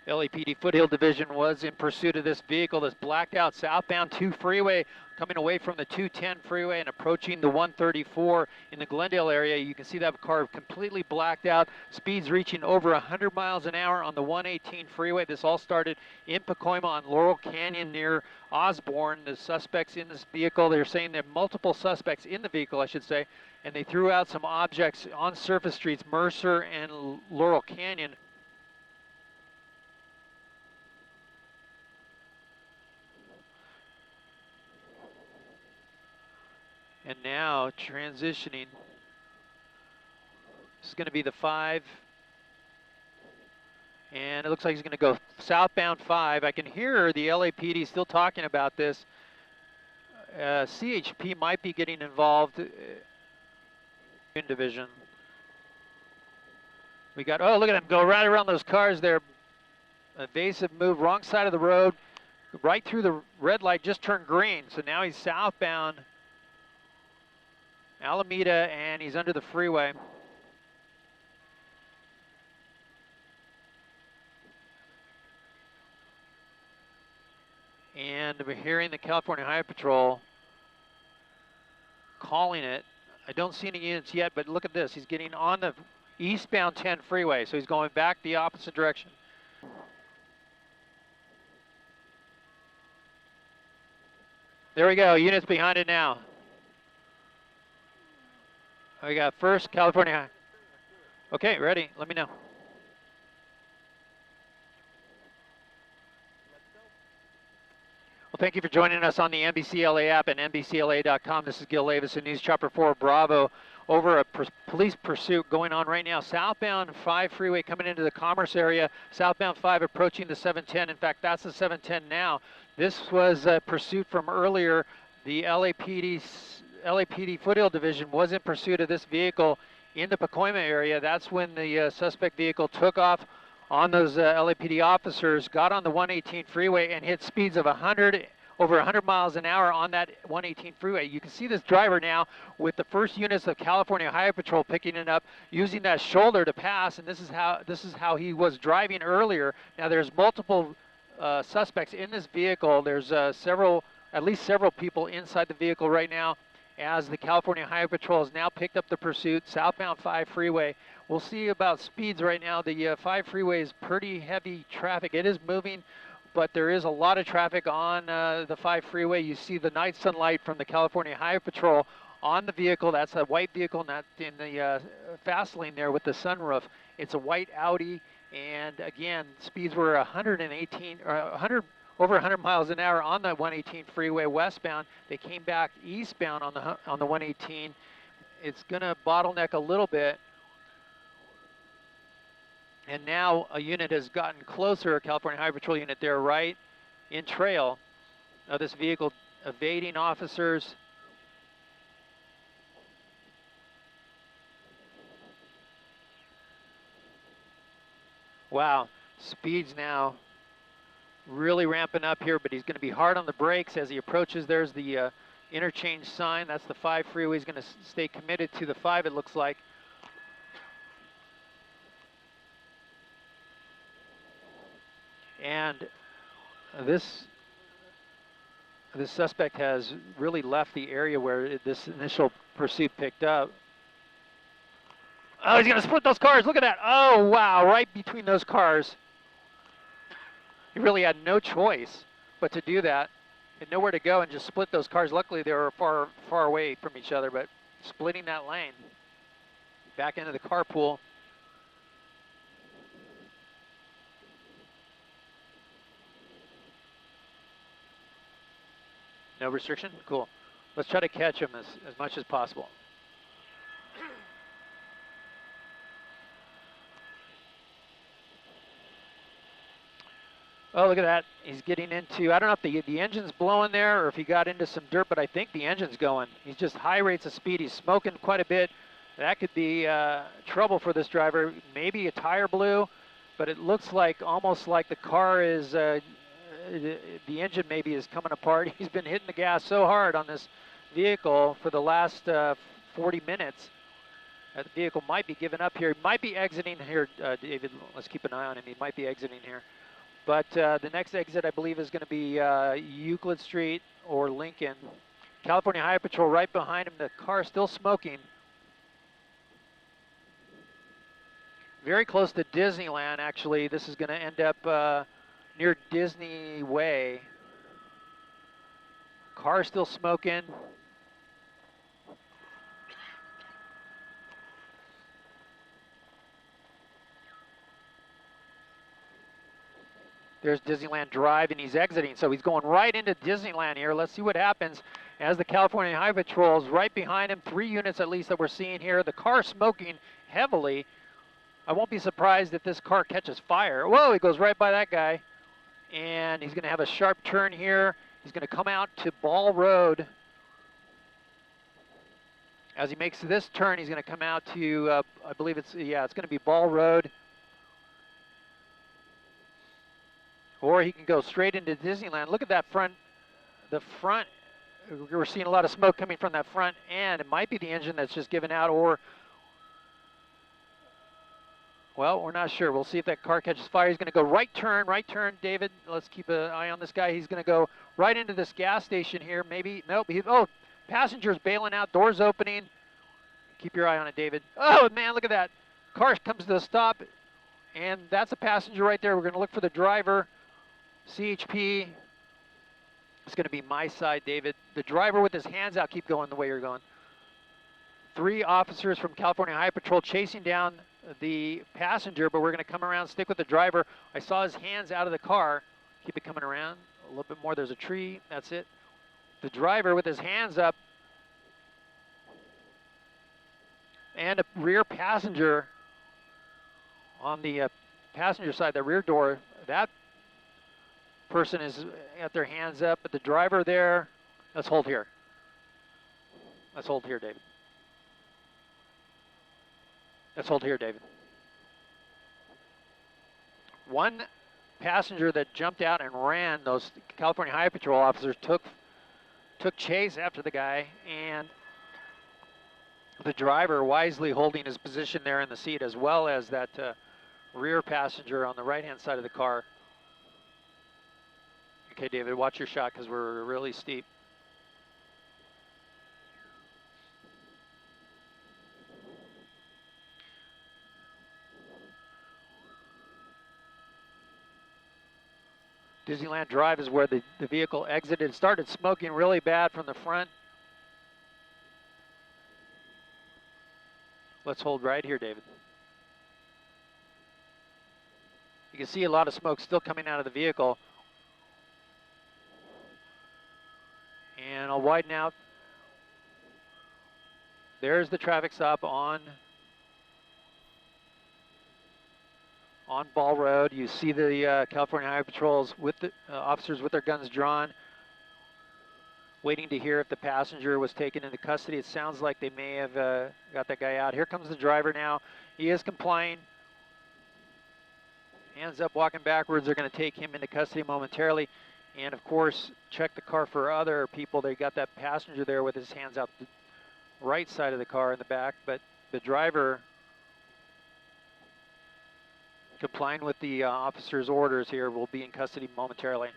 LAPD Foothill Division was in pursuit of this vehicle, this blacked out southbound 2 freeway, coming away from the 210 freeway and approaching the 134 in the Glendale area. You can see that car completely blacked out, speeds reaching over 100 miles an hour on the 118 freeway. This all started in Pacoima on Laurel Canyon near Osborne. The suspects in this vehicle, they're saying there are multiple suspects in the vehicle, I should say, and they threw out some objects on surface streets, Mercer and Laurel Canyon. And now transitioning, this is going to be the 5, and it looks like he's going to go southbound 5. I can hear the LAPD still talking about this. CHP might be getting involved in division. We got, oh, look at him go right around those cars there. Evasive move, wrong side of the road, right through the red light, just turned green. So now he's southbound Alameda, and he's under the freeway. And we're hearing the California Highway Patrol calling it. I don't see any units yet, but look at this. He's getting on the eastbound 10 freeway, so he's going back the opposite direction. There we go, units behind it now. We got first California. Okay, ready, let me know. Well, thank you for joining us on the NBCLA app and NBCLA.com. This is Gil Lavis in News Chopper 4 Bravo. Over a police pursuit going on right now. Southbound 5 freeway coming into the Commerce area. Southbound 5 approaching the 710. In fact, that's the 710 now. This was a pursuit from earlier. The LAPD Foothill Division was in pursuit of this vehicle in the Pacoima area. That's when the suspect vehicle took off on those LAPD officers, got on the 118 freeway and hit speeds of over 100 miles an hour on that 118 freeway. You can see this driver now with the first units of California Highway Patrol picking it up, using that shoulder to pass, and this is how he was driving earlier. Now there's multiple suspects in this vehicle. There's at least several people inside the vehicle right now, as the California Highway Patrol has now picked up the pursuit, southbound 5 freeway. We'll see about speeds right now. The 5 freeway is pretty heavy traffic. It is moving, but there is a lot of traffic on the 5 freeway. You see the night sunlight from the California Highway Patrol on the vehicle. That's a white vehicle, not in the fast lane there with the sunroof. It's a white Audi, and again, speeds were 118 or 100. Over 100 miles an hour on the 118 freeway westbound. They came back eastbound on the 118. It's going to bottleneck a little bit. And now a unit has gotten closer, a California Highway Patrol unit there, right in trail of this vehicle, evading officers. Wow, speeds now really ramping up here, but he's going to be hard on the brakes as he approaches. There's the interchange sign. That's the 5 freeway. He's going to stay committed to the 5, it looks like. And this suspect has really left the area where this initial pursuit picked up. Oh, he's going to split those cars. Look at that. Oh, wow, right between those cars. He really had no choice but to do that. Had nowhere to go and just split those cars. Luckily, they were far away from each other, but splitting that lane. Back into the carpool. No restriction? Cool. Let's try to catch him as much as possible. Oh, look at that. He's getting into, I don't know if the engine's blowing there or if he got into some dirt, but I think the engine's going. He's just high rates of speed. He's smoking quite a bit. That could be trouble for this driver. Maybe a tire blew, but it looks like almost like the car is, the engine maybe is coming apart. He's been hitting the gas so hard on this vehicle for the last 40 minutes. The vehicle might be giving up here. He might be exiting here, David. Let's keep an eye on him. He might be exiting here. But the next exit, I believe, is going to be Euclid Street or Lincoln. California Highway Patrol right behind him. The car still smoking. Very close to Disneyland, actually. This is going to end up near Disney Way. Car still smoking. There's Disneyland Drive, and he's exiting, so he's going right into Disneyland here. Let's see what happens as the California Highway Patrol is right behind him. 3 units at least that we're seeing here. The car smoking heavily. I won't be surprised if this car catches fire. Whoa, he goes right by that guy. And he's going to have a sharp turn here. He's going to come out to Ball Road. As he makes this turn, he's going to come out to, I believe it's going to be Ball Road. Or he can go straight into Disneyland. Look at that front, the front, we're seeing a lot of smoke coming from that front end. It might be the engine that's just given out, or, well, we're not sure. We'll see if that car catches fire. He's going to go right turn, David. Let's keep an eye on this guy. He's going to go right into this gas station here. Maybe, nope. Oh, passengers bailing out, doors opening. Keep your eye on it, David. Oh, man, look at that. Car comes to a stop, and that's a passenger right there. We're going to look for the driver. CHP. It's going to be my side, David. The driver with his hands out, keep going the way you're going. 3 officers from California Highway Patrol chasing down the passenger, but we're going to come around, stick with the driver. I saw his hands out of the car. Keep it coming around. A little bit more. There's a tree. That's it. The driver with his hands up. And a rear passenger on the passenger side, the rear door. That person is at their hands up, but the driver there, let's hold here. Let's hold here, David. Let's hold here, David. One passenger that jumped out and ran, those California Highway Patrol officers took chase after the guy, and the driver wisely holding his position there in the seat, as well as that rear passenger on the right-hand side of the car. Okay, David, watch your shot because we're really steep. Disneyland Drive is where the vehicle exited. It started smoking really bad from the front. Let's hold right here, David. You can see a lot of smoke still coming out of the vehicle. And I'll widen out. There's the traffic stop on Ball Road. You see the California Highway Patrols with the officers with their guns drawn, waiting to hear if the passenger was taken into custody. It sounds like they may have got that guy out. Here comes the driver now. He is complying. Hands up, walking backwards. They're going to take him into custody momentarily. And of course, check the car for other people. They got that passenger there with his hands out the right side of the car in the back, but the driver complying with the officer's orders here will be in custody momentarily.